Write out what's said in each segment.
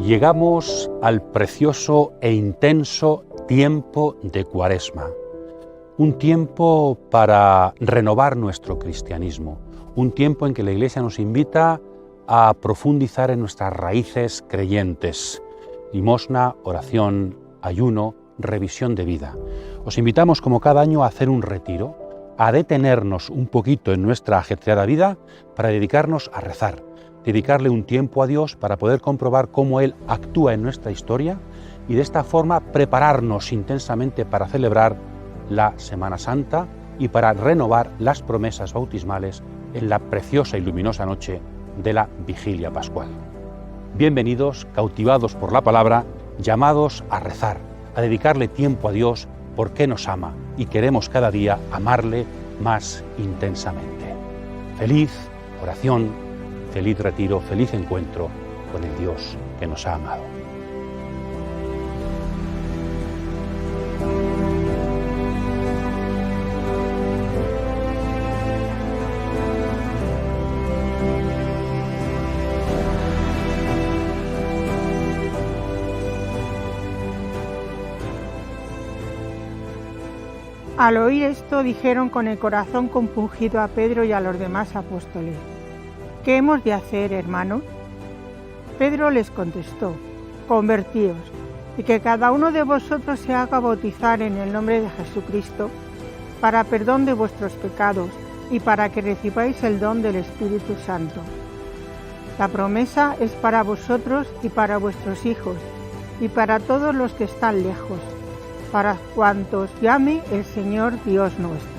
Llegamos al precioso e intenso tiempo de Cuaresma, un tiempo para renovar nuestro cristianismo, un tiempo en que la Iglesia nos invita a profundizar en nuestras raíces creyentes, limosna, oración, ayuno, revisión de vida. Os invitamos como cada año a hacer un retiro, a detenernos un poquito en nuestra ajetreada vida para dedicarnos a rezar, dedicarle un tiempo a Dios para poder comprobar cómo Él actúa en nuestra historia y de esta forma prepararnos intensamente para celebrar la Semana Santa y para renovar las promesas bautismales en la preciosa y luminosa noche de la Vigilia Pascual. Bienvenidos, cautivados por la palabra, llamados a rezar, a dedicarle tiempo a Dios porque nos ama y queremos cada día amarle más intensamente. Feliz oración, feliz retiro, feliz encuentro con el Dios que nos ha amado. Al oír esto, dijeron con el corazón compungido a Pedro y a los demás apóstoles: ¿Qué hemos de hacer, hermanos? Pedro les contestó: Convertíos, y que cada uno de vosotros se haga bautizar en el nombre de Jesucristo, para perdón de vuestros pecados, y para que recibáis el don del Espíritu Santo. La promesa es para vosotros y para vuestros hijos, y para todos los que están lejos, para cuantos llame el Señor Dios nuestro.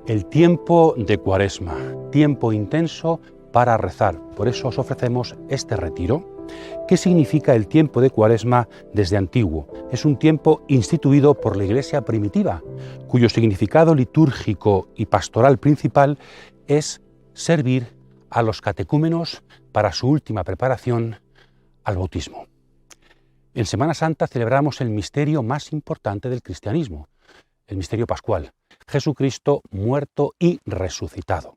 El tiempo de Cuaresma, tiempo intenso para rezar. Por eso os ofrecemos este retiro. ¿Qué significa el tiempo de Cuaresma desde antiguo? Es un tiempo instituido por la Iglesia primitiva, cuyo significado litúrgico y pastoral principal es servir a los catecúmenos para su última preparación al bautismo. En Semana Santa celebramos el misterio más importante del cristianismo, el misterio pascual, Jesucristo muerto y resucitado.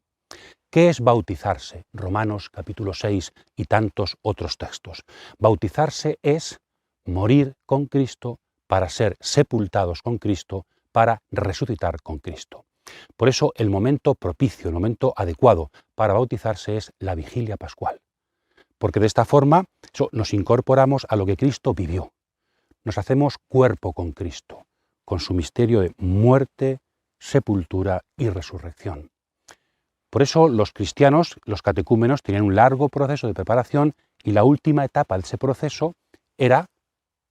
¿Qué es bautizarse? Romanos capítulo 6 y tantos otros textos. Bautizarse es morir con Cristo para ser sepultados con Cristo, para resucitar con Cristo. Por eso el momento propicio, el momento adecuado para bautizarse es la Vigilia Pascual. Porque de esta forma nos incorporamos a lo que Cristo vivió. Nos hacemos cuerpo con Cristo, con su misterio de muerte, sepultura y resurrección. Por eso los cristianos, los catecúmenos, tenían un largo proceso de preparación y la última etapa de ese proceso era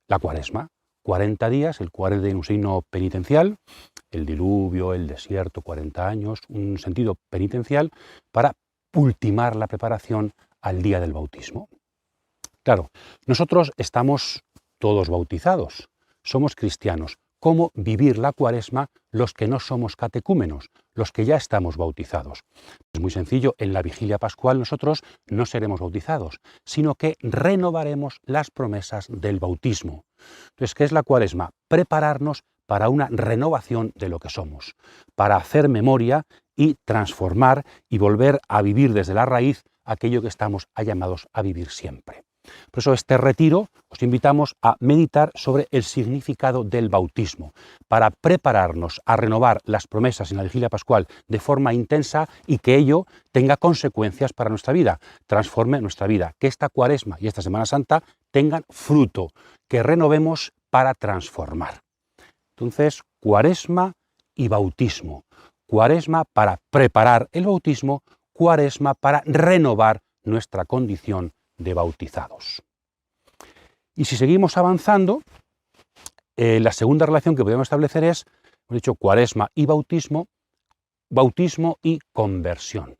la Cuaresma. 40 días, el cuaresma de un signo penitencial, el diluvio, el desierto, 40 años, un sentido penitencial para ultimar la preparación al día del bautismo. Claro, nosotros estamos todos bautizados, somos cristianos. ¿Cómo vivir la Cuaresma los que no somos catecúmenos, los que ya estamos bautizados? Es muy sencillo, en la Vigilia Pascual nosotros no seremos bautizados, sino que renovaremos las promesas del bautismo. Entonces, ¿qué es la Cuaresma? Prepararnos para una renovación de lo que somos, para hacer memoria y transformar y volver a vivir desde la raíz aquello que estamos llamados a vivir siempre. Por eso este retiro os invitamos a meditar sobre el significado del bautismo, para prepararnos a renovar las promesas en la Vigilia Pascual de forma intensa y que ello tenga consecuencias para nuestra vida, transforme nuestra vida, que esta Cuaresma y esta Semana Santa tengan fruto, que renovemos para transformar. Entonces, Cuaresma y bautismo. Cuaresma para preparar el bautismo, Cuaresma para renovar nuestra condición de bautizados. Y si seguimos avanzando, la segunda relación que podemos establecer es, hemos dicho, Cuaresma y bautismo y conversión.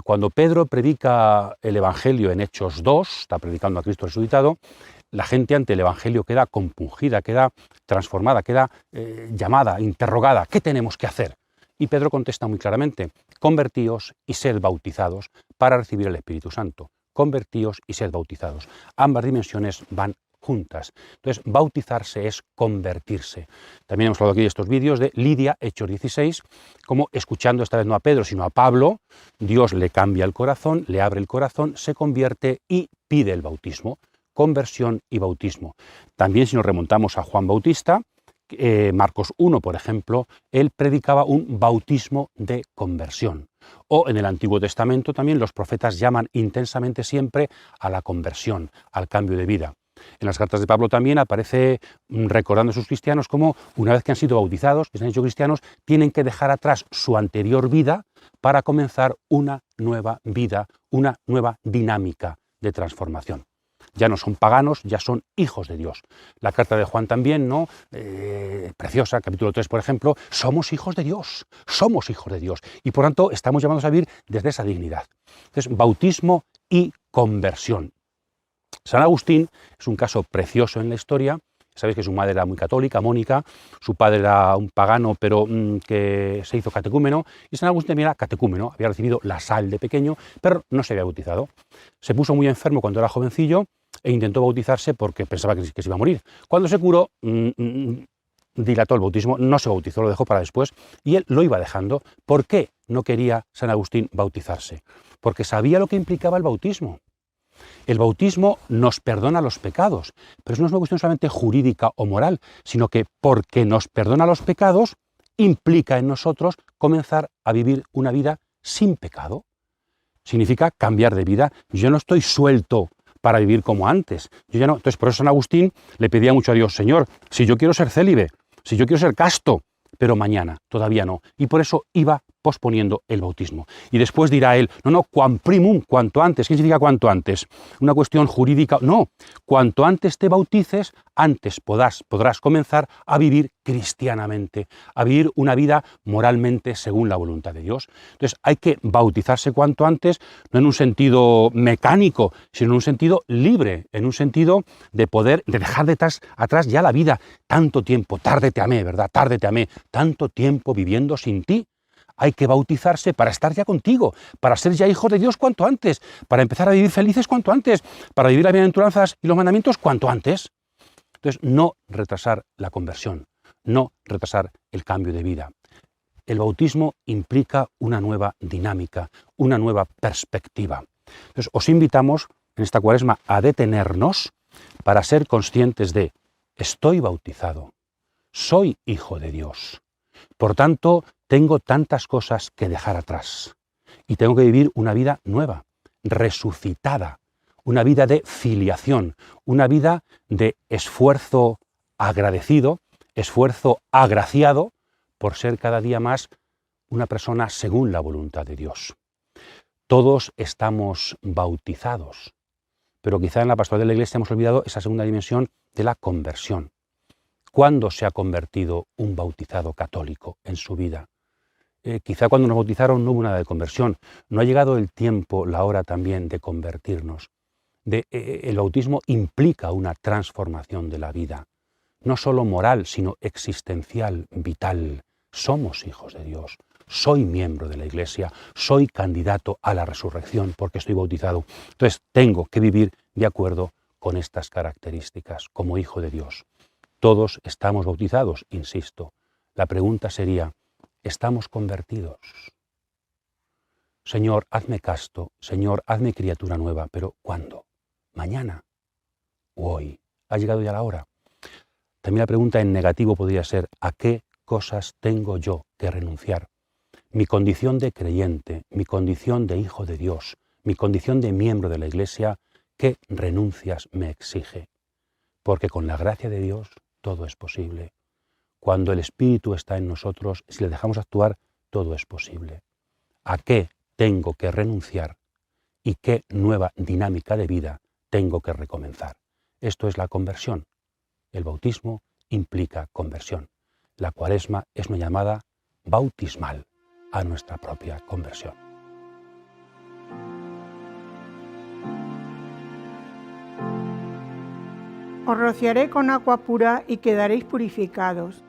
Cuando Pedro predica el Evangelio en Hechos 2, está predicando a Cristo resucitado, la gente ante el Evangelio queda compungida, queda transformada, queda llamada, interrogada. ¿Qué tenemos que hacer? Y Pedro contesta muy claramente: convertíos y sed bautizados para recibir el Espíritu Santo. convertíos y sed bautizados. Ambas dimensiones van juntas. Entonces, bautizarse es convertirse. También hemos hablado aquí de estos vídeos de Lidia, Hechos 16, como escuchando esta vez no a Pedro, sino a Pablo, Dios le cambia el corazón, le abre el corazón, se convierte y pide el bautismo. Conversión y bautismo. También si nos remontamos a Juan Bautista, Marcos 1, por ejemplo, él predicaba un bautismo de conversión. O en el Antiguo Testamento también los profetas llaman intensamente siempre a la conversión, al cambio de vida. En las cartas de Pablo también aparece recordando a sus cristianos cómo una vez que han sido bautizados, que se han hecho cristianos, tienen que dejar atrás su anterior vida para comenzar una nueva vida, una nueva dinámica de transformación. Ya no son paganos, ya son hijos de Dios. La carta de Juan también, ¿no? Preciosa, capítulo 3, por ejemplo, somos hijos de Dios, y por tanto estamos llamados a vivir desde esa dignidad. Entonces, bautismo y conversión. San Agustín es un caso precioso en la historia. Sabéis que su madre era muy católica, Mónica, su padre era un pagano, pero que se hizo catecúmeno, y San Agustín también era catecúmeno, había recibido la sal de pequeño, pero no se había bautizado. Se puso muy enfermo cuando era jovencillo e intentó bautizarse porque pensaba que se iba a morir. Cuando se curó, dilató el bautismo, no se bautizó, lo dejó para después, y él lo iba dejando. ¿Por qué no quería San Agustín bautizarse? Porque sabía lo que implicaba el bautismo. El bautismo nos perdona los pecados, pero eso no es una cuestión solamente jurídica o moral, sino que porque nos perdona los pecados, implica en nosotros comenzar a vivir una vida sin pecado. Significa cambiar de vida. Yo no estoy suelto para vivir como antes. Yo ya no. Entonces, por eso San Agustín le pedía mucho a Dios: Señor, si yo quiero ser célibe, si yo quiero ser casto, pero mañana, todavía no. Y por eso iba posponiendo el bautismo. Y después dirá él: no, quam primum, cuanto antes. ¿Qué significa cuanto antes? ¿Una cuestión jurídica? No, cuanto antes te bautices, antes podrás comenzar a vivir cristianamente, a vivir una vida moralmente según la voluntad de Dios. Entonces hay que bautizarse cuanto antes, no en un sentido mecánico, sino en un sentido libre, en un sentido de poder, de dejar atrás ya la vida. Tanto tiempo, tarde te amé, ¿verdad? Tarde te amé, tanto tiempo viviendo sin ti. Hay que bautizarse para estar ya contigo, para ser ya hijos de Dios cuanto antes, para empezar a vivir felices cuanto antes, para vivir las bienaventuranzas y los mandamientos cuanto antes. Entonces, no retrasar la conversión, no retrasar el cambio de vida. El bautismo implica una nueva dinámica, una nueva perspectiva. Entonces, os invitamos en esta Cuaresma a detenernos para ser conscientes de: estoy bautizado, soy hijo de Dios. Por tanto, tengo tantas cosas que dejar atrás y tengo que vivir una vida nueva, resucitada, una vida de filiación, una vida de esfuerzo agradecido, esfuerzo agraciado por ser cada día más una persona según la voluntad de Dios. Todos estamos bautizados, pero quizá en la pastoral de la Iglesia hemos olvidado esa segunda dimensión de la conversión. ¿Cuándo se ha convertido un bautizado católico en su vida? Quizá cuando nos bautizaron no hubo nada de conversión. No ha llegado el tiempo, la hora también de convertirnos. El bautismo implica una transformación de la vida, no solo moral, sino existencial, vital. Somos hijos de Dios. Soy miembro de la Iglesia, soy candidato a la resurrección porque estoy bautizado. Entonces tengo que vivir de acuerdo con estas características como hijo de Dios. Todos estamos bautizados, insisto. La pregunta sería: ¿estamos convertidos? Señor, hazme casto, Señor, hazme criatura nueva, pero ¿cuándo? ¿Mañana? ¿O hoy? ¿Ha llegado ya la hora? También la pregunta en negativo podría ser: ¿a qué cosas tengo yo que renunciar? Mi condición de creyente, mi condición de hijo de Dios, mi condición de miembro de la Iglesia, ¿qué renuncias me exige? Porque con la gracia de Dios todo es posible. Cuando el Espíritu está en nosotros, si le dejamos actuar, todo es posible. ¿A qué tengo que renunciar y qué nueva dinámica de vida tengo que recomenzar? Esto es la conversión. El bautismo implica conversión. La Cuaresma es una llamada bautismal a nuestra propia conversión. Os rociaré con agua pura y quedaréis purificados.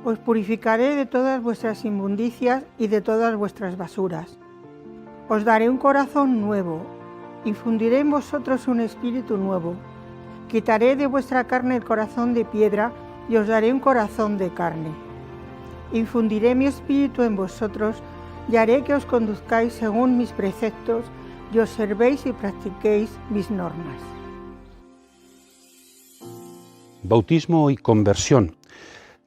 Os purificaré de todas vuestras inmundicias y de todas vuestras basuras. Os daré un corazón nuevo. Infundiré en vosotros un espíritu nuevo. Quitaré de vuestra carne el corazón de piedra y os daré un corazón de carne. Infundiré mi espíritu en vosotros y haré que os conduzcáis según mis preceptos y observéis y practiquéis mis normas. Bautismo y conversión.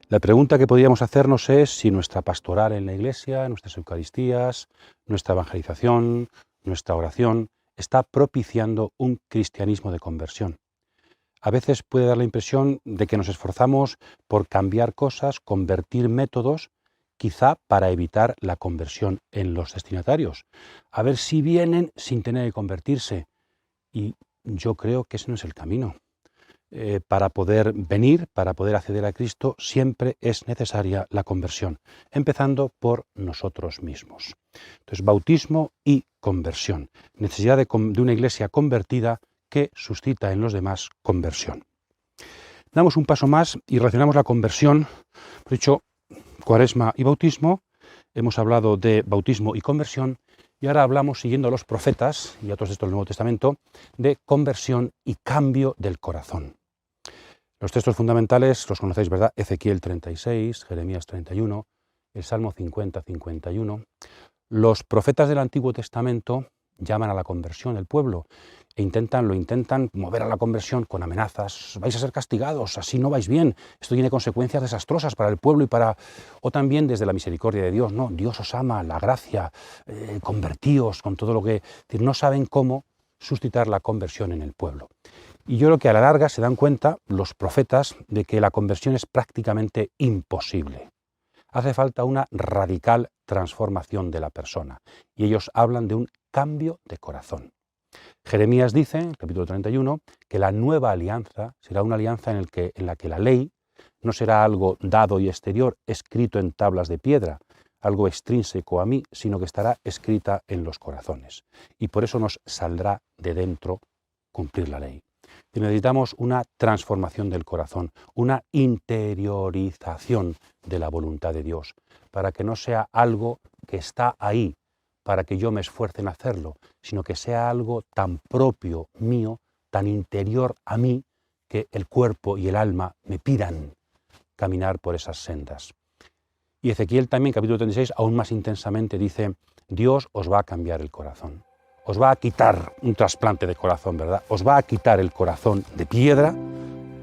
La pregunta que podríamos hacernos es si nuestra pastoral en la Iglesia, nuestras Eucaristías, nuestra evangelización, nuestra oración, está propiciando un cristianismo de conversión. A veces puede dar la impresión de que nos esforzamos por cambiar cosas, convertir métodos, quizá para evitar la conversión en los destinatarios. A ver si vienen sin tener que convertirse. Y yo creo que ese no es el camino. Para poder venir, para poder acceder a Cristo, siempre es necesaria la conversión, empezando por nosotros mismos. Entonces, bautismo y conversión. Necesidad de una iglesia convertida que suscita en los demás conversión. Damos un paso más y relacionamos la conversión, por dicho, Cuaresma y bautismo. Hemos hablado de bautismo y conversión y ahora hablamos, siguiendo a los profetas y a otros textos del Nuevo Testamento, de conversión y cambio del corazón. Los textos fundamentales los conocéis, ¿verdad? Ezequiel 36, Jeremías 31, el Salmo 50-51. Los profetas del Antiguo Testamento llaman a la conversión del pueblo e intentan mover a la conversión con amenazas. Vais a ser castigados, así no vais bien. Esto tiene consecuencias desastrosas para el pueblo o también desde la misericordia de Dios. No, Dios os ama, la gracia, convertíos con todo lo que... Es decir, no saben cómo suscitar la conversión en el pueblo. Y yo creo que a la larga se dan cuenta los profetas de que la conversión es prácticamente imposible. Hace falta una radical transformación de la persona. Y ellos hablan de un cambio de corazón. Jeremías dice, en el capítulo 31, que la nueva alianza será una alianza en la que la ley no será algo dado y exterior, escrito en tablas de piedra, algo extrínseco a mí, sino que estará escrita en los corazones. Y por eso nos saldrá de dentro cumplir la ley. Y necesitamos una transformación del corazón, una interiorización de la voluntad de Dios, para que no sea algo que está ahí, para que yo me esfuerce en hacerlo, sino que sea algo tan propio mío, tan interior a mí, que el cuerpo y el alma me pidan caminar por esas sendas. Y Ezequiel también, capítulo 36, aún más intensamente dice, Dios os va a cambiar el corazón. Os va a quitar un trasplante de corazón, ¿verdad? Os va a quitar el corazón de piedra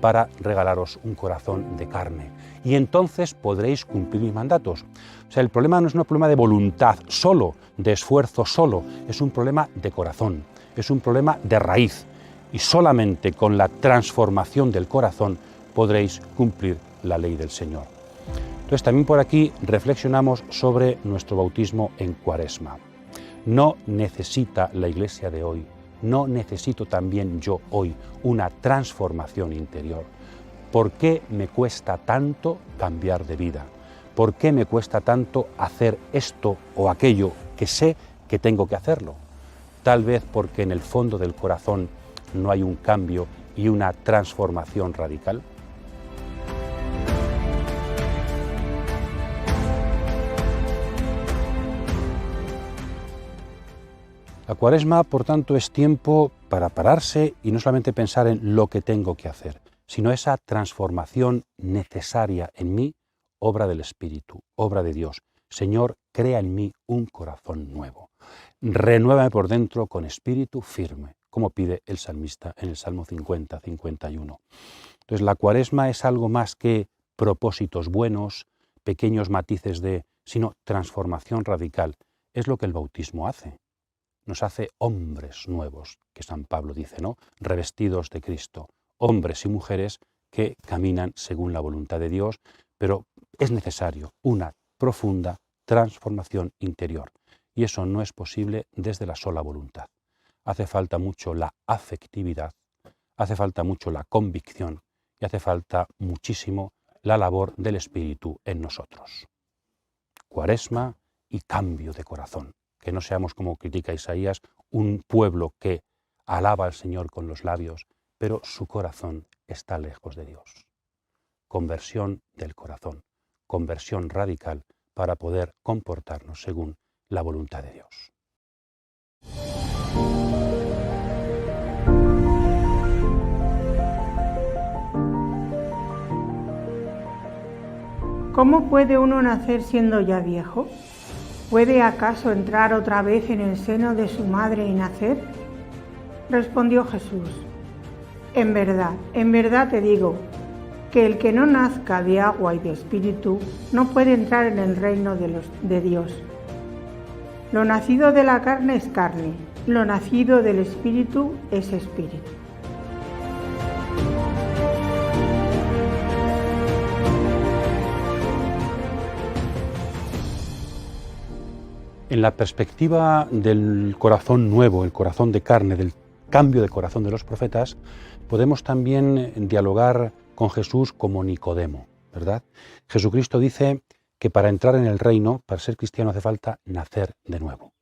para regalaros un corazón de carne. Y entonces podréis cumplir mis mandatos. O sea, el problema no es un problema de voluntad solo, de esfuerzo solo, es un problema de corazón, es un problema de raíz. Y solamente con la transformación del corazón podréis cumplir la ley del Señor. Entonces también por aquí reflexionamos sobre nuestro bautismo en Cuaresma. No necesita la Iglesia de hoy, no necesito también yo hoy una transformación interior. ¿Por qué me cuesta tanto cambiar de vida? ¿Por qué me cuesta tanto hacer esto o aquello que sé que tengo que hacerlo? Tal vez porque en el fondo del corazón no hay un cambio y una transformación radical. La Cuaresma, por tanto, es tiempo para pararse y no solamente pensar en lo que tengo que hacer, sino esa transformación necesaria en mí, obra del Espíritu, obra de Dios. Señor, crea en mí un corazón nuevo. Renuévame por dentro con espíritu firme, como pide el salmista en el Salmo 50-51. Entonces, la Cuaresma es algo más que propósitos buenos, pequeños matices sino transformación radical. Es lo que el bautismo hace. Nos hace hombres nuevos, que San Pablo dice, ¿no? Revestidos de Cristo, hombres y mujeres que caminan según la voluntad de Dios, pero es necesario una profunda transformación interior, y eso no es posible desde la sola voluntad. Hace falta mucho la afectividad, hace falta mucho la convicción, y hace falta muchísimo la labor del Espíritu en nosotros. Cuaresma y cambio de corazón. Que no seamos, como critica Isaías, un pueblo que alaba al Señor con los labios, pero su corazón está lejos de Dios. Conversión del corazón, conversión radical para poder comportarnos según la voluntad de Dios. ¿Cómo puede uno nacer siendo ya viejo? ¿Puede acaso entrar otra vez en el seno de su madre y nacer? Respondió Jesús: en verdad te digo, que el que no nazca de agua y de espíritu no puede entrar en el reino de Dios. Lo nacido de la carne es carne, lo nacido del espíritu es espíritu. En la perspectiva del corazón nuevo, el corazón de carne, del cambio de corazón de los profetas, podemos también dialogar con Jesús como Nicodemo, ¿verdad? Jesucristo dice que para entrar en el reino, para ser cristiano, hace falta nacer de nuevo.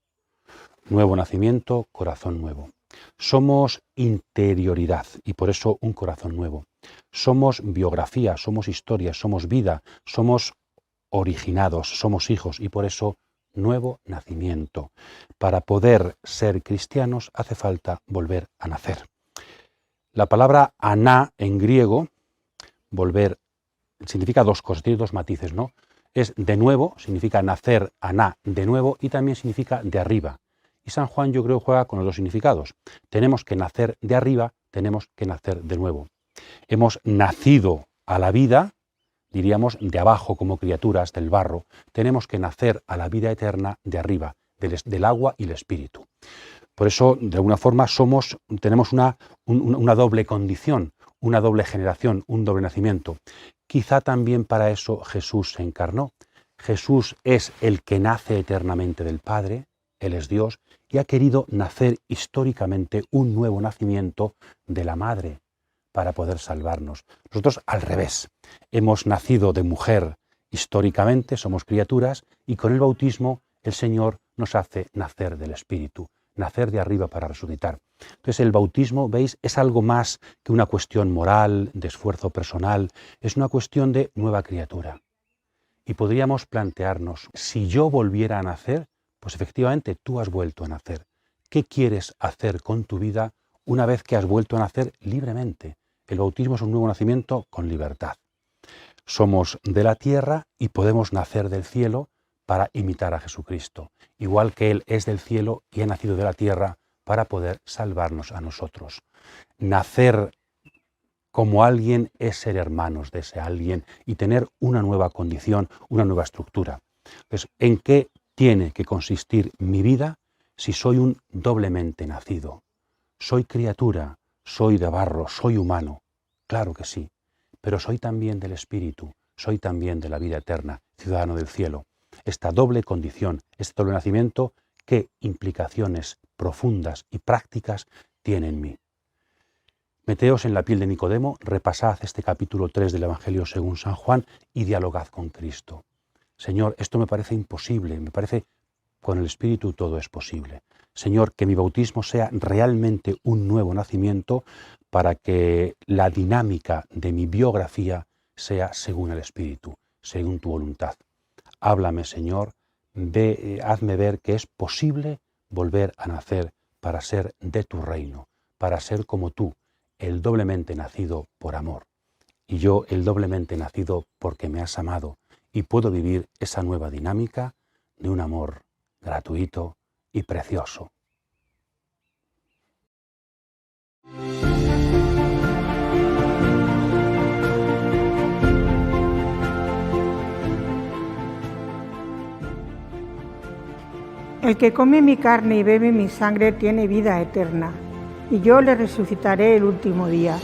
Nuevo nacimiento, corazón nuevo. Somos interioridad y por eso un corazón nuevo. Somos biografía, somos historia, somos vida, somos originados, somos hijos y por eso nuevo nacimiento. Para poder ser cristianos hace falta volver a nacer. La palabra aná en griego, volver, significa dos cosas, tiene dos matices, ¿no? Es de nuevo, significa nacer, aná, de nuevo, y también significa de arriba. Y San Juan, yo creo, juega con los dos significados. Tenemos que nacer de arriba, tenemos que nacer de nuevo. Hemos nacido a la vida, diríamos, de abajo como criaturas del barro. Tenemos que nacer a la vida eterna de arriba, del agua y el espíritu. Por eso, de alguna forma, tenemos una doble condición, una doble generación, un doble nacimiento. Quizá también para eso Jesús se encarnó. Jesús es el que nace eternamente del Padre, Él es Dios, y ha querido nacer históricamente un nuevo nacimiento de la Madre para poder salvarnos. Nosotros al revés, hemos nacido de mujer históricamente, somos criaturas, y con el bautismo el Señor nos hace nacer del Espíritu, nacer de arriba para resucitar. Entonces el bautismo, veis, es algo más que una cuestión moral, de esfuerzo personal, es una cuestión de nueva criatura. Y podríamos plantearnos, si yo volviera a nacer, pues efectivamente tú has vuelto a nacer. ¿Qué quieres hacer con tu vida una vez que has vuelto a nacer libremente? El bautismo es un nuevo nacimiento con libertad. Somos de la tierra y podemos nacer del cielo para imitar a Jesucristo, igual que Él es del cielo y ha nacido de la tierra para poder salvarnos a nosotros. Nacer como alguien es ser hermanos de ese alguien y tener una nueva condición, una nueva estructura. Entonces, ¿en qué tiene que consistir mi vida si soy un doblemente nacido? Soy criatura, soy de barro, soy humano, claro que sí, pero soy también del Espíritu, soy también de la vida eterna, ciudadano del cielo. Esta doble condición, este doble nacimiento, ¿qué implicaciones profundas y prácticas tiene en mí? Meteos en la piel de Nicodemo, repasad este capítulo 3 del Evangelio según San Juan y dialogad con Cristo. Señor, esto me parece imposible, me parece con el Espíritu todo es posible. Señor, que mi bautismo sea realmente un nuevo nacimiento para que la dinámica de mi biografía sea según el Espíritu, según tu voluntad. Háblame, Señor, hazme ver que es posible volver a nacer para ser de tu reino, para ser como tú, el doblemente nacido por amor. Y yo el doblemente nacido porque me has amado y puedo vivir esa nueva dinámica de un amor gratuito y precioso. El que come mi carne y bebe mi sangre tiene vida eterna, y yo le resucitaré el último día,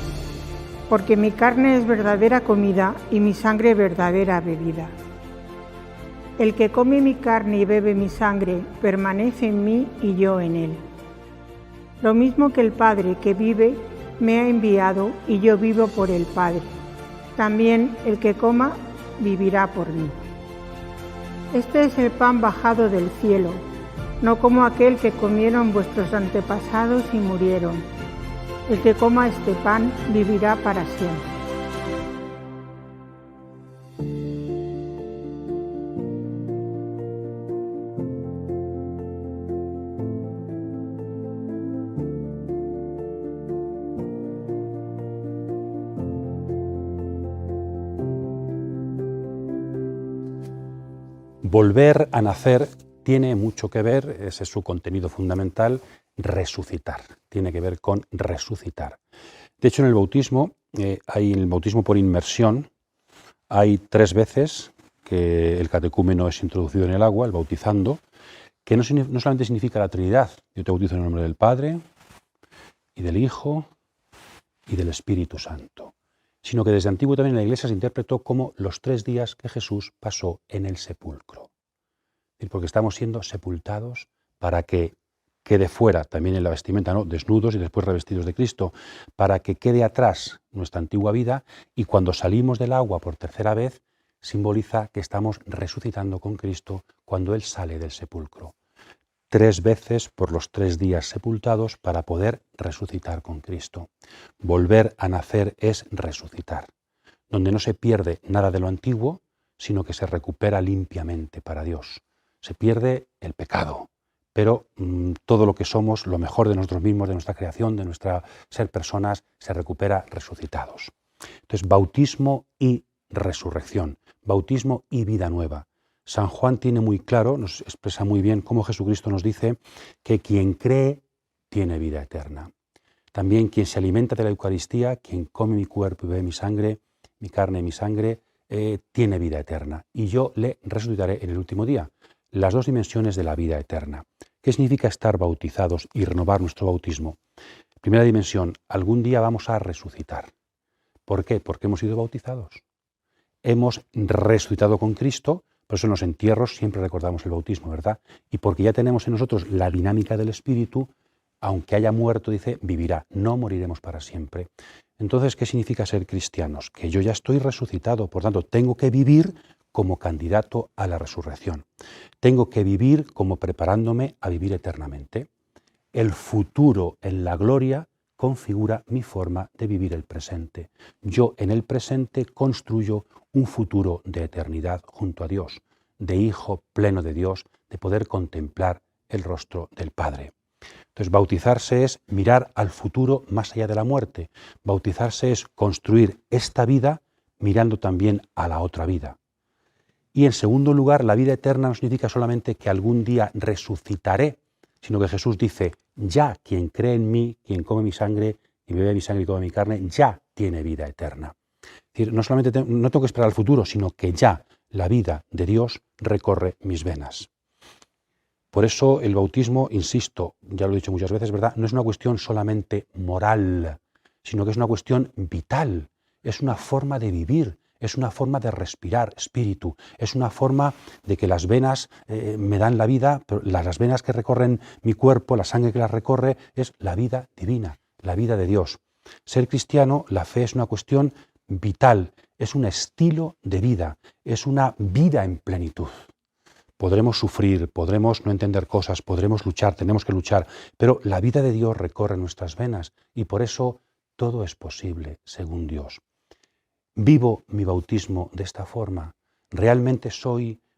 porque mi carne es verdadera comida y mi sangre verdadera bebida. El que come mi carne y bebe mi sangre permanece en mí y yo en él. Lo mismo que el Padre que vive me ha enviado y yo vivo por el Padre. También el que coma vivirá por mí. Este es el pan bajado del cielo, no como aquel que comieron vuestros antepasados y murieron. El que coma este pan vivirá para siempre. Volver a nacer tiene mucho que ver, ese es su contenido fundamental, resucitar. Tiene que ver con resucitar. De hecho, en el bautismo, hay el bautismo por inmersión, hay 3 veces que el catecúmeno es introducido en el agua, el bautizando, que no solamente significa la Trinidad. Yo te bautizo en el nombre del Padre y del Hijo y del Espíritu Santo, sino que desde antiguo también en la Iglesia se interpretó como los 3 días que Jesús pasó en el sepulcro. Porque estamos siendo sepultados para que quede fuera, también en la vestimenta, ¿no?, desnudos y después revestidos de Cristo, para que quede atrás nuestra antigua vida, y cuando salimos del agua por 3ª vez, simboliza que estamos resucitando con Cristo cuando Él sale del sepulcro. 3 veces por los 3 días sepultados para poder resucitar con Cristo. Volver a nacer es resucitar, donde no se pierde nada de lo antiguo, sino que se recupera limpiamente para Dios. Se pierde el pecado, pero todo lo que somos, lo mejor de nosotros mismos, de nuestra creación, de nuestra ser personas, se recupera resucitados. Entonces, bautismo y resurrección, bautismo y vida nueva. San Juan tiene muy claro, nos expresa muy bien cómo Jesucristo nos dice que quien cree tiene vida eterna. También quien se alimenta de la Eucaristía, quien come mi cuerpo y bebe mi sangre, mi carne y mi sangre, tiene vida eterna. Y yo le resucitaré en el último día. Las 2 dimensiones de la vida eterna. ¿Qué significa estar bautizados y renovar nuestro bautismo? Primera dimensión, algún día vamos a resucitar. ¿Por qué? Porque hemos sido bautizados. Hemos resucitado con Cristo, por eso en los entierros siempre recordamos el bautismo, ¿verdad? Y porque ya tenemos en nosotros la dinámica del Espíritu, aunque haya muerto, dice, vivirá, no moriremos para siempre. Entonces, ¿qué significa ser cristianos? Que yo ya estoy resucitado, por tanto, tengo que vivir como candidato a la resurrección. Tengo que vivir como preparándome a vivir eternamente. El futuro en la gloria configura mi forma de vivir el presente. Yo en el presente construyo un futuro de eternidad junto a Dios, de hijo pleno de Dios, de poder contemplar el rostro del Padre. Entonces, bautizarse es mirar al futuro más allá de la muerte. Bautizarse es construir esta vida mirando también a la otra vida. Y en segundo lugar, la vida eterna no significa solamente que algún día resucitaré, sino que Jesús dice, ya quien cree en mí, quien come mi sangre y bebe mi sangre y come mi carne, ya tiene vida eterna. Es decir, no solamente no tengo que esperar al futuro, sino que ya la vida de Dios recorre mis venas. Por eso el bautismo, insisto, ya lo he dicho muchas veces, ¿verdad?, no es una cuestión solamente moral, sino que es una cuestión vital, es una forma de vivir, es una forma de respirar espíritu, es una forma de que las venas me dan la vida, pero las venas que recorren mi cuerpo, la sangre que las recorre, es la vida divina, la vida de Dios. Ser cristiano, la fe es una cuestión vital, es un estilo de vida, es una vida en plenitud. Podremos sufrir, podremos no entender cosas, podremos luchar, tenemos que luchar, pero la vida de Dios recorre nuestras venas y por eso todo es posible según Dios. Vivo mi bautismo de esta forma, realmente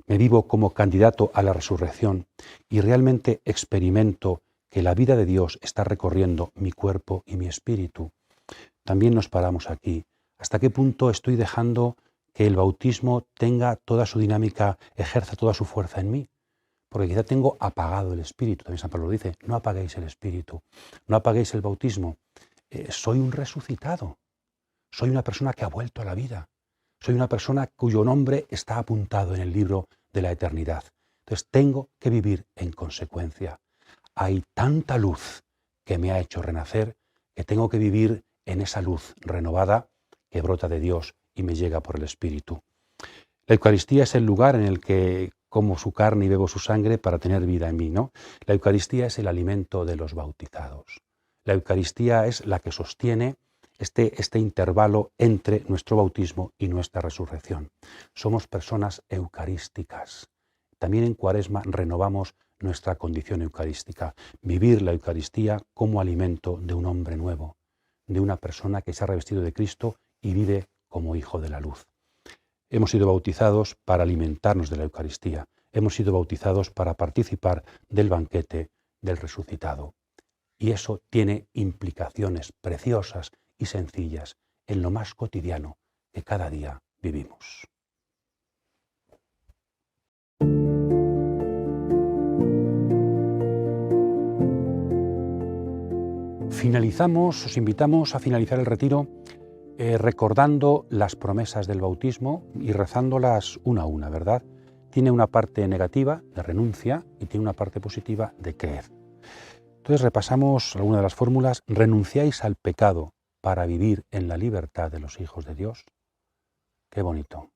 me vivo como candidato a la resurrección y realmente experimento que la vida de Dios está recorriendo mi cuerpo y mi espíritu. También nos paramos aquí. ¿Hasta qué punto estoy dejando que el bautismo tenga toda su dinámica, ejerza toda su fuerza en mí? Porque quizá tengo apagado el espíritu. También San Pablo dice, no apaguéis el espíritu, no apaguéis el bautismo. Soy un resucitado. Soy una persona que ha vuelto a la vida. Soy una persona cuyo nombre está apuntado en el libro de la eternidad. Entonces tengo que vivir en consecuencia. Hay tanta luz que me ha hecho renacer que tengo que vivir en esa luz renovada que brota de Dios y me llega por el Espíritu. La Eucaristía es el lugar en el que como su carne y bebo su sangre para tener vida en mí, ¿no? La Eucaristía es el alimento de los bautizados. La Eucaristía es la que sostiene este intervalo entre nuestro bautismo y nuestra resurrección. Somos personas eucarísticas. También en Cuaresma renovamos nuestra condición eucarística. Vivir la Eucaristía como alimento de un hombre nuevo, de una persona que se ha revestido de Cristo y vive como hijo de la luz. Hemos sido bautizados para alimentarnos de la Eucaristía. Hemos sido bautizados para participar del banquete del resucitado. Y eso tiene implicaciones preciosas y sencillas en lo más cotidiano que cada día vivimos. Os invitamos a finalizar el retiro recordando las promesas del bautismo y rezándolas una a una, ¿verdad? Tiene una parte negativa de renuncia y tiene una parte positiva de creer. Entonces repasamos algunas de las fórmulas. ¿Renunciáis al pecado para vivir en la libertad de los hijos de Dios? Qué bonito.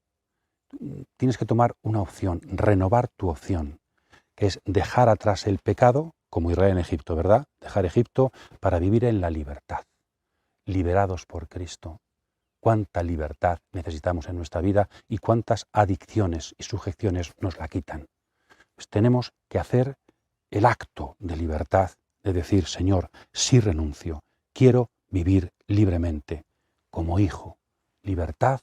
Tienes que tomar una opción, renovar tu opción, que es dejar atrás el pecado, como Israel en Egipto, ¿verdad? Dejar Egipto para vivir en la libertad, liberados por Cristo. Cuánta libertad necesitamos en nuestra vida y cuántas adicciones y sujeciones nos la quitan. Pues tenemos que hacer el acto de libertad, de decir, Señor, sí renuncio, quiero vivir libremente, como hijo, libertad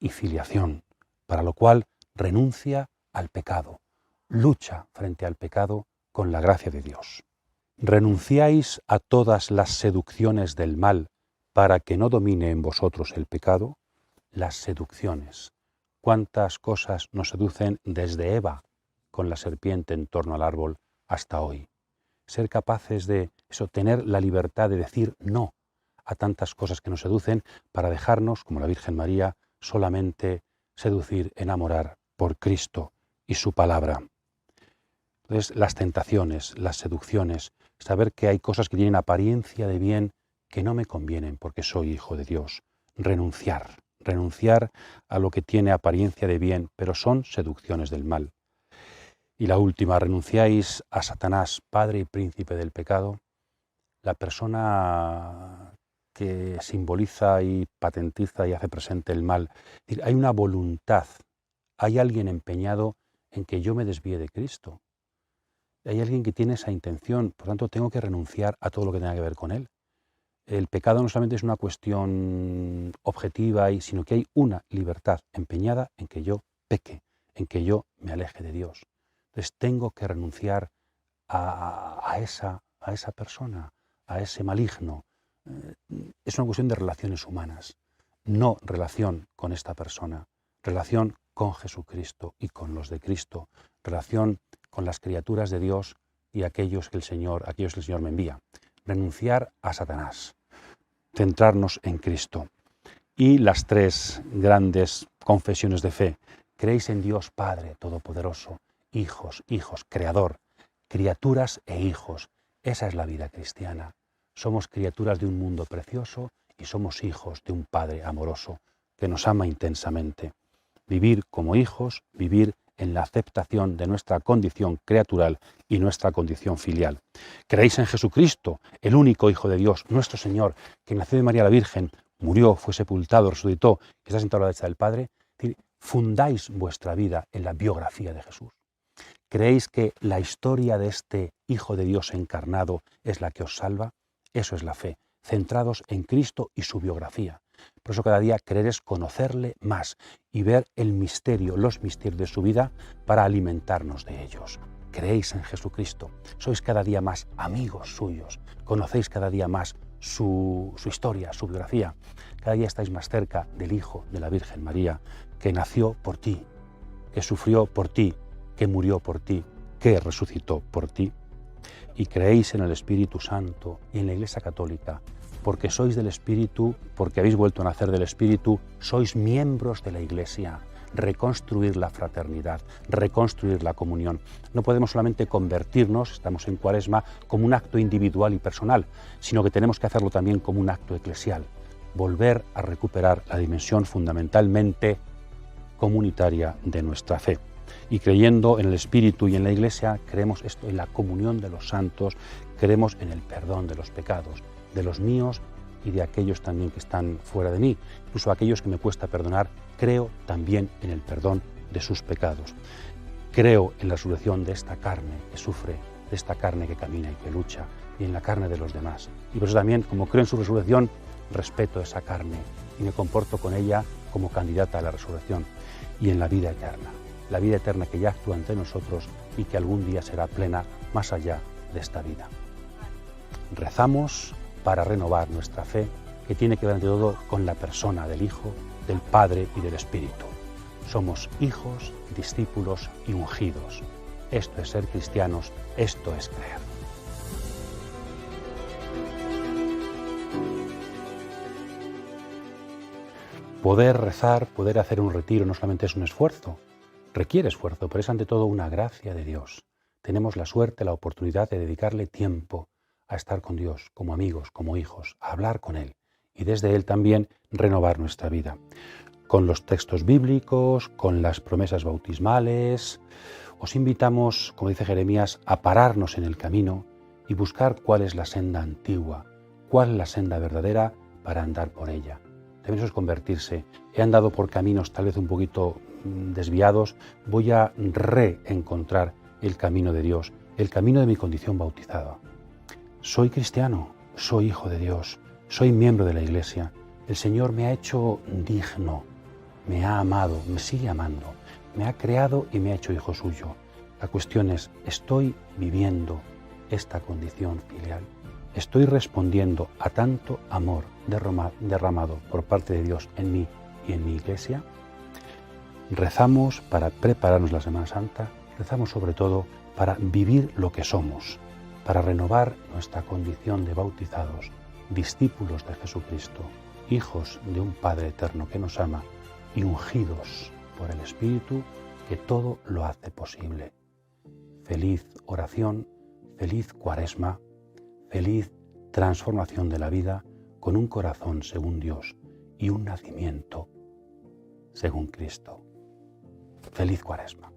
y filiación, para lo cual renuncia al pecado, lucha frente al pecado con la gracia de Dios. ¿Renunciáis a todas las seducciones del mal para que no domine en vosotros el pecado? Las seducciones. ¿Cuántas cosas nos seducen desde Eva con la serpiente en torno al árbol hasta hoy? Ser capaces de tener la libertad de decir no a tantas cosas que nos seducen para dejarnos, como la Virgen María, solamente seducir, enamorar por Cristo y su palabra. Entonces, las tentaciones, las seducciones, saber que hay cosas que tienen apariencia de bien que no me convienen porque soy hijo de Dios. Renunciar a lo que tiene apariencia de bien, pero son seducciones del mal. Y la última, ¿renunciáis a Satanás, padre y príncipe del pecado? La persona que simboliza y patentiza y hace presente el mal. Es decir, hay una voluntad, hay alguien empeñado en que yo me desvíe de Cristo. Hay alguien que tiene esa intención, por tanto tengo que renunciar a todo lo que tenga que ver con él. El pecado no solamente es una cuestión objetiva, sino que hay una libertad empeñada en que yo peque, en que yo me aleje de Dios. Entonces tengo que renunciar a esa persona, a ese maligno. Es una cuestión de relaciones humanas, no relación con esta persona, relación con Jesucristo y con los de Cristo, relación con las criaturas de Dios y aquellos que el Señor me envía. Renunciar a Satanás, centrarnos en Cristo. Y las tres grandes confesiones de fe. ¿Creéis en Dios Padre Todopoderoso? Hijos, Creador, criaturas e hijos. Esa es la vida cristiana. Somos criaturas de un mundo precioso y somos hijos de un Padre amoroso que nos ama intensamente. Vivir como hijos, vivir en la aceptación de nuestra condición criatural y nuestra condición filial. ¿Creéis en Jesucristo, el único Hijo de Dios, nuestro Señor, que nació de María la Virgen, murió, fue sepultado, resucitó y está sentado a la derecha del Padre? Fundáis vuestra vida en la biografía de Jesús. ¿Creéis que la historia de este Hijo de Dios encarnado es la que os salva? Eso es la fe, centrados en Cristo y su biografía. Por eso cada día querer es conocerle más y ver el misterio, los misterios de su vida para alimentarnos de ellos. Creéis en Jesucristo, sois cada día más amigos suyos, conocéis cada día más su historia, su biografía. Cada día estáis más cerca del Hijo de la Virgen María, que nació por ti, que sufrió por ti, que murió por ti, que resucitó por ti. Y creéis en el Espíritu Santo y en la Iglesia Católica, porque sois del Espíritu, porque habéis vuelto a nacer del Espíritu, sois miembros de la Iglesia. Reconstruir la fraternidad, reconstruir la comunión. No podemos solamente convertirnos, estamos en Cuaresma, como un acto individual y personal, sino que tenemos que hacerlo también como un acto eclesial. Volver a recuperar la dimensión fundamentalmente comunitaria de nuestra fe. Y creyendo en el Espíritu y en la Iglesia, creemos esto en la comunión de los santos, creemos en el perdón de los pecados, de los míos y de aquellos también que están fuera de mí, incluso aquellos que me cuesta perdonar, creo también en el perdón de sus pecados. Creo en la resurrección de esta carne que sufre, de esta carne que camina y que lucha, y en la carne de los demás. Y por eso también, como creo en su resurrección, respeto esa carne y me comporto con ella como candidata a la resurrección y en la vida eterna que ya actúa entre nosotros y que algún día será plena más allá de esta vida. Rezamos para renovar nuestra fe, que tiene que ver ante todo con la persona del Hijo, del Padre y del Espíritu. Somos hijos, discípulos y ungidos. Esto es ser cristianos, esto es creer. poder rezar, poder hacer un retiro, no solamente es un esfuerzo, requiere esfuerzo, pero es ante todo una gracia de Dios. Tenemos la suerte, la oportunidad de dedicarle tiempo a estar con Dios, como amigos, como hijos, a hablar con Él y desde Él también renovar nuestra vida. Con los textos bíblicos, con las promesas bautismales, os invitamos, como dice Jeremías, a pararnos en el camino y buscar cuál es la senda antigua, cuál es la senda verdadera para andar por ella. También eso es convertirse. He andado por caminos tal vez un poquito desviados, voy a reencontrar el camino de Dios, el camino de mi condición bautizada. Soy cristiano, soy hijo de Dios, soy miembro de la Iglesia. El Señor me ha hecho digno, me ha amado, me sigue amando, me ha creado y me ha hecho hijo suyo. La cuestión es, ¿estoy viviendo esta condición filial? ¿Estoy respondiendo a tanto amor derramado por parte de Dios en mí y en mi Iglesia? Rezamos para prepararnos la Semana Santa, rezamos sobre todo para vivir lo que somos, para renovar nuestra condición de bautizados, discípulos de Jesucristo, hijos de un Padre eterno que nos ama y ungidos por el Espíritu que todo lo hace posible. Feliz oración, feliz Cuaresma, feliz transformación de la vida con un corazón según Dios y un nacimiento según Cristo. Feliz Cuaresma.